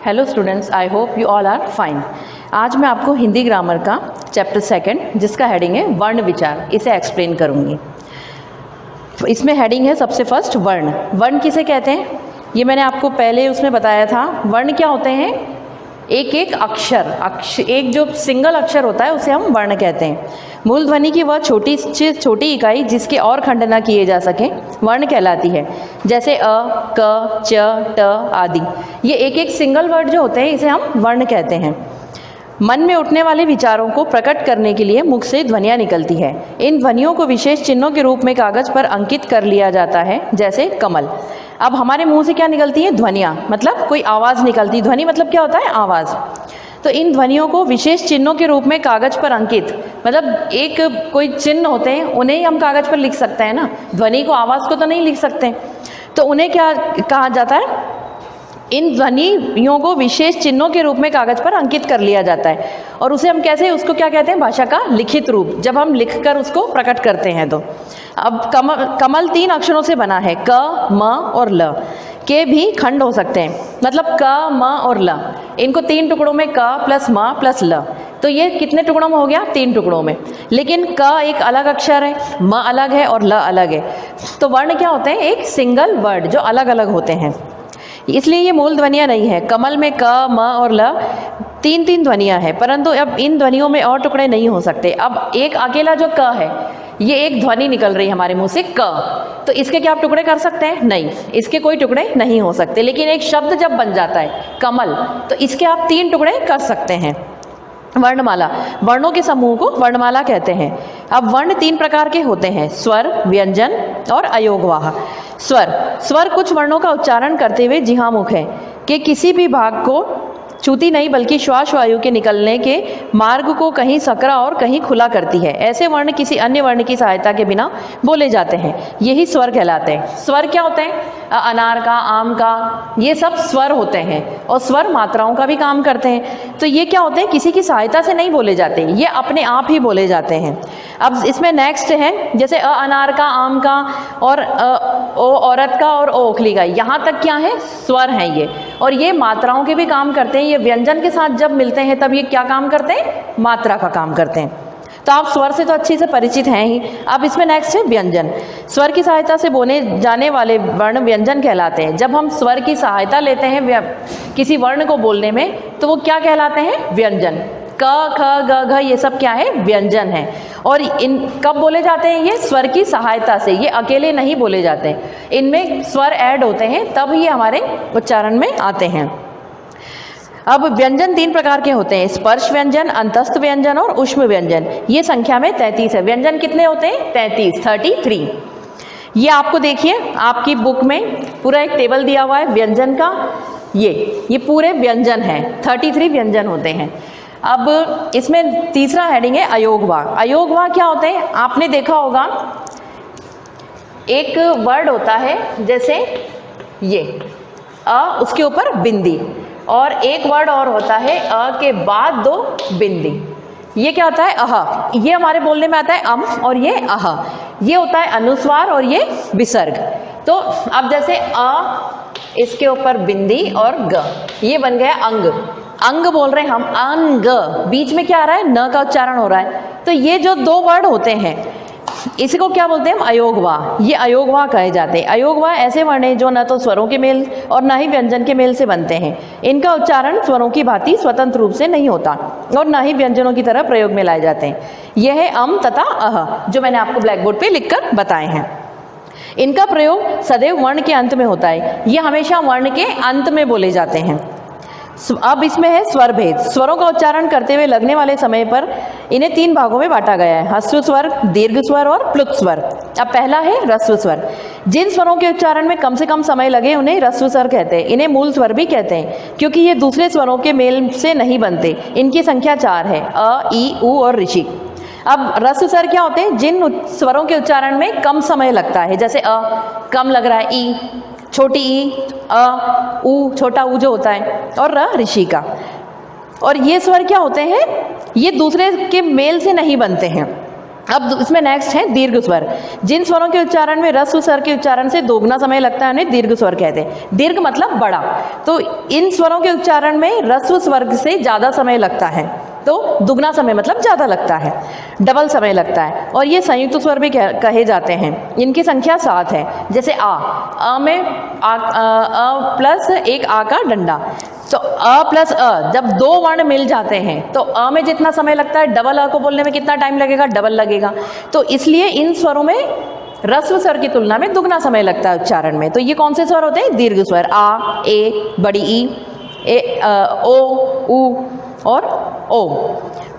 Hello students, I hope you all are fine. आज मैं आपको हिंदी ग्रामर का चैप्टर 2 जिसका हेडिंग है वर्ण विचार, इसे एक्सप्लेन करूँगी। इसमें हेडिंग है सबसे फर्स्ट वर्ण। वर्ण किसे कहते हैं ये मैंने आपको पहले उसमें बताया था। वर्ण क्या होते हैं? एक एक अक्षर एक जो सिंगल अक्षर होता है उसे हम वर्ण कहते हैं। मूल ध्वनि की वह छोटी इकाई जिसके और खंड न किए जा सकें वर्ण कहलाती है। जैसे अ, क, च, ट आदि, ये एक एक सिंगल वर्ड जो होते हैं इसे हम वर्ण कहते हैं। मन में उठने वाले विचारों को प्रकट करने के लिए मुख से ध्वनियाँ निकलती है। इन ध्वनियों को विशेष चिन्हों के रूप में कागज पर अंकित कर लिया जाता है, जैसे कमल। अब हमारे मुंह से क्या निकलती है? ध्वनियाँ, मतलब कोई आवाज़ निकलती। ध्वनि मतलब क्या होता है? आवाज़। तो इन ध्वनियों को विशेष चिन्हों के रूप में कागज पर अंकित, मतलब एक कोई चिन्ह होते हैं उन्हें ही हम कागज पर लिख सकते हैं ना, ध्वनि को, आवाज़ को तो नहीं लिख सकते। तो उन्हें क्या कहा जाता है? इन ध्वनियों को विशेष चिन्हों के रूप में कागज पर अंकित कर लिया जाता है। और उसे हम कैसे, उसको क्या कहते हैं? भाषा का लिखित रूप, जब हम लिखकर उसको प्रकट करते हैं। तो अब कमल 3 अक्षरों से बना है, क, म और ल के भी खंड हो सकते हैं। मतलब क, म और ल, इनको 3 टुकड़ों में, क प्लस म प्लस ल, तो ये कितने टुकड़ों में हो गया? 3 टुकड़ों में। लेकिन क एक अलग अक्षर है, म अलग है और ल अलग है। तो वर्ण क्या होते हैं? एक सिंगल वर्ड जो अलग अलग होते हैं, इसलिए ये मूल ध्वनियाँ नहीं है। कमल में क, म और ल 3 ध्वनियाँ हैं, परंतु अब इन ध्वनियों में और टुकड़े नहीं हो सकते। अब एक अकेला जो क है, ये एक ध्वनि निकल रही है हमारे मुंह से, क, तो इसके क्या आप टुकड़े कर सकते हैं? नहीं, इसके कोई टुकड़े नहीं हो सकते। लेकिन एक शब्द जब बन जाता है कमल, तो इसके आप 3 टुकड़े कर सकते हैं। वर्णमाला, वर्णों के समूह को वर्णमाला कहते हैं। अब वर्ण 3 प्रकार के होते हैं, स्वर, व्यंजन और अयोगवाह। स्वर कुछ वर्णों का उच्चारण करते हुए जिह्वामुख है कि किसी भी भाग को छूती नहीं, बल्कि श्वास वायु के निकलने के मार्ग को कहीं सकरा और कहीं खुला करती है। ऐसे वर्ण किसी अन्य वर्ण की सहायता के बिना बोले जाते हैं, यही स्वर कहलाते हैं। स्वर क्या होते हैं? अनार का, आम का, ये सब स्वर होते हैं और स्वर मात्राओं का भी काम करते हैं। तो ये क्या होते हैं? किसी की सहायता से नहीं बोले जाते, ये अपने आप ही बोले जाते हैं। अब इसमें नेक्स्ट है, जैसे अनार का, आम का और ओ औरत का और ओ ओखली का, यहाँ तक क्या है? स्वर हैं ये, और ये मात्राओं के भी काम करते हैं। ये व्यंजन के साथ जब मिलते हैं तब ये क्या काम करते हैं? मात्रा का काम करते हैं। तो आप स्वर से तो अच्छे से परिचित हैं ही। अब इसमें नेक्स्ट है व्यंजन। स्वर की सहायता से बोले जाने वाले वर्ण व्यंजन कहलाते हैं। जब हम स्वर की सहायता लेते हैं किसी वर्ण को बोलने में, तो वो क्या कहलाते हैं? व्यंजन। क, ख, ग, घ, ये सब क्या है? व्यंजन है। और इन कब बोले जाते हैं? ये स्वर की सहायता से, ये अकेले नहीं बोले जाते, इनमें स्वर ऐड होते हैं, तब ये हमारे उच्चारण में आते हैं। अब व्यंजन 3 प्रकार के होते हैं, स्पर्श व्यंजन, अंतस्थ व्यंजन और ऊष्म व्यंजन। ये संख्या में 33 है। व्यंजन कितने होते हैं? 33। ये आपको देखिए, आपकी बुक में पूरा एक टेबल दिया हुआ है व्यंजन का। ये पूरे व्यंजन हैं, 33 व्यंजन होते हैं। अब इसमें तीसरा हेडिंग है अयोगवाह। अयोगवाह क्या होते हैं? आपने देखा होगा, एक वर्ड होता है जैसे ये अ, उसके ऊपर बिंदी, और एक वर्ड और होता है अ के बाद 2 बिंदी। ये क्या होता है? अह। ये हमारे बोलने में आता है अम, और ये अह। ये होता है अनुस्वार और ये विसर्ग। तो अब जैसे अ, इसके ऊपर बिंदी और ग, ये बन गया अंग। अंग बोल रहे हैं हम, अंग, बीच में क्या आ रहा है? न का उच्चारण हो रहा है। तो ये जो 2 वर्ड होते हैं, इसको क्या बोलते हैं हम? अयोगवाह। ये अयोगवाह कहे जाते हैं। अयोगवाह ऐसे वर्ण हैं जो न तो स्वरों के मेल और न ही व्यंजन के मेल से बनते हैं। इनका उच्चारण स्वरों की भांति स्वतंत्र रूप से नहीं होता और न ही व्यंजनों की तरह प्रयोग में लाए जाते हैं। यह है अम तथा अह, जो मैंने आपको ब्लैक बोर्ड पे लिखकर बताए हैं। इनका प्रयोग सदैव वर्ण के अंत में होता है। ये हमेशा वर्ण के अंत में बोले जाते हैं। अब इसमें है स्वर भेद। स्वरों का उच्चारण करते हुए लगने वाले समय पर इन्हें 3 भागों में बांटा गया है, ह्रस्व स्वर, दीर्घ स्वर और प्लुत स्वर। अब पहला है ह्रस्व स्वर। जिन स्वरों के उच्चारण में कम से कम समय लगे उन्हें ह्रस्व स्वर कहते हैं। इन्हें मूल स्वर भी कहते हैं, क्योंकि ये दूसरे स्वरों के मेल से नहीं बनते। इनकी संख्या 4 है, अ, ई, उ और ऋषि। अब ह्रस्व स्वर क्या होते हैं? जिन स्वरों के उच्चारण में कम समय लगता है, जैसे अ कम लग रहा है, ई, छोटी ई, अ, उ, छोटा उ जो होता है, और र ऋषि का। और ये स्वर क्या होते हैं? ये दूसरे के मेल से नहीं बनते हैं। अब इसमें नेक्स्ट है दीर्घ स्वर। जिन स्वरों के उच्चारण में ह्रस्व स्वर के उच्चारण से दोगुना समय लगता है उन्हें दीर्घ स्वर कहते हैं। दीर्घ मतलब बड़ा, तो इन स्वरों के उच्चारण में ह्रस्व स्वर से ज़्यादा समय लगता है, तो दुगना समय मतलब ज़्यादा लगता है, डबल समय लगता है। और ये संयुक्त स्वर भी कहे जाते हैं। इनकी संख्या 7 है। जैसे अ में अ प्लस एक आ का डंडा, तो अ प्लस अ जब दो वर्ण मिल जाते हैं तो अ में जितना समय लगता है डबल अ को बोलने में कितना टाइम लगेगा, डबल लगेगा। तो इसलिए इन स्वरों में ह्रस्व स्वर की तुलना में दुगना समय लगता है उच्चारण में। तो ये कौन से स्वर होते हैं? दीर्घ स्वर। आ, ए, बड़ी ई, ओ, उ और ओ।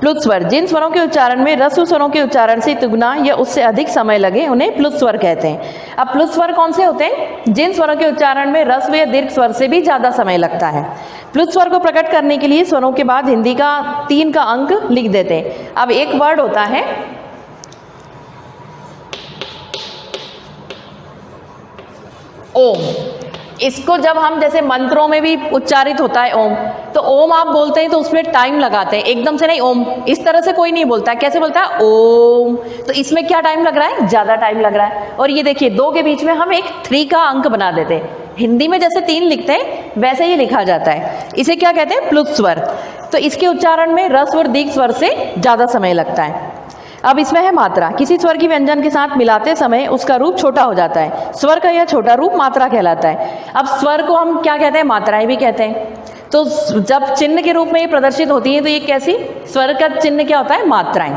प्लुत स्वर। जिन स्वरों के उच्चारण में ह्रस्व स्वरों के उच्चारण से दुगना या उससे अधिक समय लगे उन्हें प्लुत स्वर कहते हैं। अब प्लुत स्वर कौन से होते हैं? जिन स्वरों के उच्चारण में ह्रस्व या दीर्घ स्वर से भी ज़्यादा समय लगता है। प्लुत स्वर को प्रकट करने के लिए स्वरों के बाद हिंदी का 3 का अंक लिख देते हैं। अब एक वर्ड होता है ओम। इसको जब हम जैसे मंत्रों में भी उच्चारित होता है ओम, तो ओम आप बोलते हैं तो उसमें टाइम लगाते हैं, एकदम से नहीं ओम इस तरह से कोई नहीं बोलता है। कैसे बोलता है? ओम। तो इसमें क्या टाइम लग रहा है? ज़्यादा टाइम लग रहा है। और ये देखिए 2 के बीच में हम एक 3 का अंक बना देते हैं। हिंदी में जैसे 3 लिखते हैं वैसे ही लिखा जाता है। इसे क्या कहते हैं? प्लुत स्वर। तो इसके उच्चारण में ह्रस्व और दीर्घ स्वर से ज़्यादा समय लगता है। अब इसमें है मात्रा। किसी स्वर की व्यंजन के साथ मिलाते समय उसका रूप छोटा हो जाता है। स्वर का यह छोटा रूप मात्रा कहलाता है। अब स्वर को हम क्या कहते हैं? मात्राएं भी कहते हैं। तो जब चिन्ह के रूप में ये प्रदर्शित होती है तो ये कैसी? स्वर का चिन्ह क्या होता है? मात्राएं।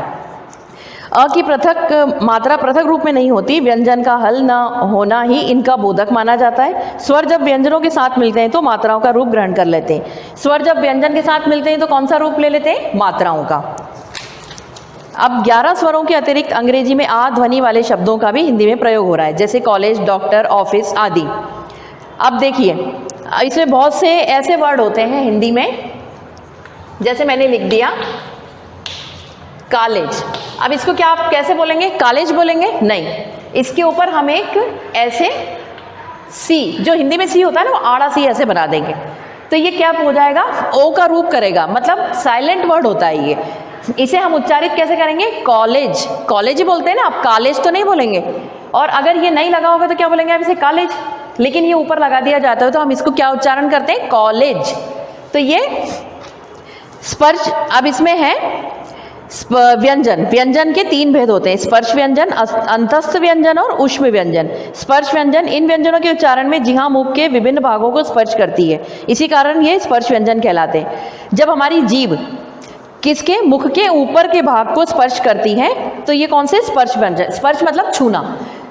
अ की पृथक मात्रा पृथक रूप में नहीं होती। व्यंजन का हल न होना ही इनका बोधक माना जाता है। स्वर जब व्यंजनों के साथ मिलते हैं तो मात्राओं का रूप ग्रहण कर लेते हैं। स्वर जब व्यंजन के साथ मिलते हैं तो कौन सा रूप ले लेते हैं? मात्राओं का। अब 11 स्वरों के अतिरिक्त अंग्रेजी में आ ध्वनि वाले शब्दों का भी हिंदी में प्रयोग हो रहा है, जैसे कॉलेज, डॉक्टर, ऑफिस आदि। अब देखिए इसमें बहुत से ऐसे वर्ड होते हैं हिंदी में, जैसे मैंने लिख दिया कॉलेज। अब इसको क्या आप कैसे बोलेंगे? कॉलेज बोलेंगे? नहीं, इसके ऊपर हम एक ऐसे सी, जो हिंदी में सी होता है ना, वो आड़ा सी ऐसे बना देंगे। तो ये क्या हो जाएगा? ओ का रूप करेगा, मतलब साइलेंट वर्ड होता है ये। इसे हम उच्चारित कैसे करेंगे? कॉलेज। कॉलेज ही बोलते हैं ना, आप कॉलेज तो नहीं बोलेंगे। और अगर ये नहीं लगा होगा तो क्या बोलेंगे आप? इसे कॉलेज। लेकिन ये ऊपर लगा दिया जाता है तो हम इसको क्या उच्चारण करते हैं? कॉलेज। तो ये स्पर्श। अब इसमें है व्यंजन। व्यंजन के 3 भेद होते हैं: स्पर्श व्यंजन, अंतस्थ व्यंजन और ऊष्म व्यंजन। स्पर्श व्यंजन इन व्यंजनों के उच्चारण में जिह्वा मुख के विभिन्न भागों को स्पर्श करती है, इसी कारण ये स्पर्श व्यंजन कहलाते हैं। जब हमारी जीभ किसके? मुख के ऊपर के भाग को स्पर्श करती है तो ये कौन से? स्पर्श व्यंजन। स्पर्श मतलब छूना,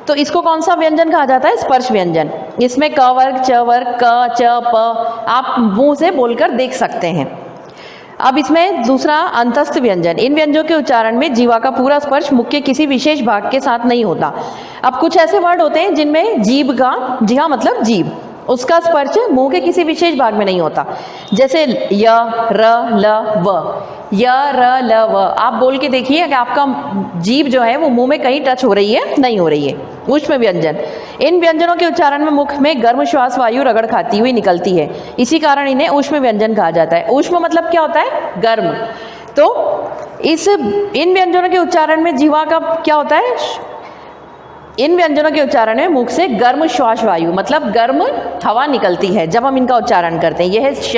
तो इसको कौन सा व्यंजन कहा जाता है? स्पर्श व्यंजन। इसमें क वर्ग, च वर्ग, क, च, प आप मुंह से बोलकर देख सकते हैं। अब इसमें दूसरा अंतस्थ व्यंजन। इन व्यंजनों के उच्चारण में जीवा का पूरा स्पर्श मुख के किसी विशेष भाग के साथ नहीं होता। अब कुछ ऐसे वर्ड होते हैं जिनमें जीभ का, जिहा मतलब जीभ, उसका स्पर्श मुंह के किसी विशेष भाग में नहीं होता, जैसे य, र, ल, व। य, र, ल, व आप बोल के देखिए कि आपका जीभ जो है वो मुंह में कहीं टच हो रही है? नहीं हो रही है। ऊष्म व्यंजन। इन व्यंजनों के उच्चारण में मुख में गर्म श्वास वायु रगड़ खाती हुई निकलती है, इसी कारण इन्हें ऊष्म व्यंजन कहा जाता है। ऊष्म मतलब क्या होता है? गर्म। तो इन व्यंजनों के उच्चारण में जीवा का क्या होता है? इन व्यंजनों के उच्चारण में मुख से गर्म श्वास वायु मतलब गर्म हवा निकलती है जब हम इनका उच्चारण करते हैं। यह है श,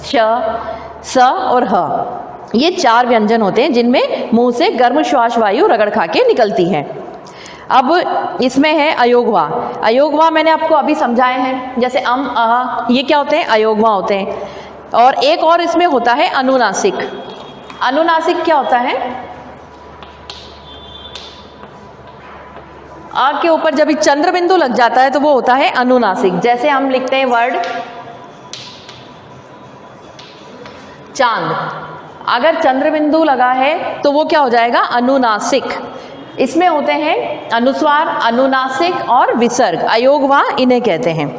श, स और ह। ये 4 व्यंजन होते हैं जिनमें मुंह से गर्म श्वास वायु रगड़ खा के निकलती है। अब इसमें है अयोगवा। अयोगवा मैंने आपको अभी समझाए हैं, जैसे अम, अह, ये क्या होते हैं? अयोगवा होते हैं। और एक और इसमें होता है अनुनासिक। अनुनासिक क्या होता है? आ के ऊपर जब चंद्र बिंदु लग जाता है तो वो होता है अनुनासिक। जैसे हम लिखते हैं वर्ड चांद, अगर चंद्र बिंदु लगा है तो वो क्या हो जाएगा? अनुनासिक। इसमें होते हैं अनुस्वार, अनुनासिक और विसर्ग, अयोगवा इन्हें कहते हैं।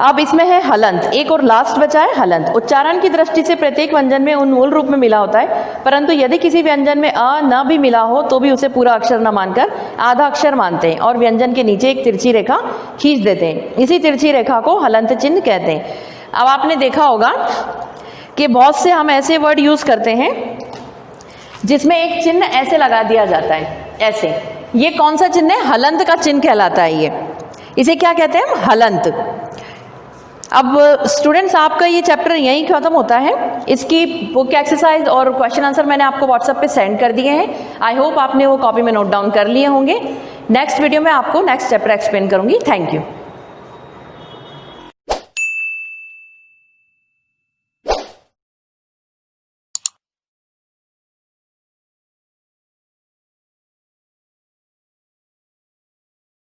अब इसमें है हलंत। एक और लास्ट बचा है हलंत। उच्चारण की दृष्टि से प्रत्येक व्यंजन में उन मूल रूप में मिला होता है, परंतु यदि किसी व्यंजन में अ न भी मिला हो तो भी उसे पूरा अक्षर न मानकर आधा अक्षर मानते हैं और व्यंजन के नीचे एक तिरछी रेखा खींच देते हैं। इसी तिरछी रेखा को हलंत चिन्ह कहते हैं। अब आपने देखा होगा कि बहुत से हम ऐसे वर्ड यूज करते हैं जिसमें एक चिन्ह ऐसे लगा दिया जाता है, ऐसे। ये कौन सा चिन्ह है? हलंत का चिन्ह कहलाता है ये। इसे क्या कहते हैं? हलंत। अब स्टूडेंट्स, आपका ये चैप्टर यहीं खत्म होता है। इसकी बुक एक्सरसाइज और क्वेश्चन आंसर मैंने आपको व्हाट्सएप पे सेंड कर दिए हैं। आई होप आपने वो कॉपी में नोट डाउन कर लिए होंगे। नेक्स्ट वीडियो में आपको नेक्स्ट चैप्टर एक्सप्लेन करूंगी। Thank you.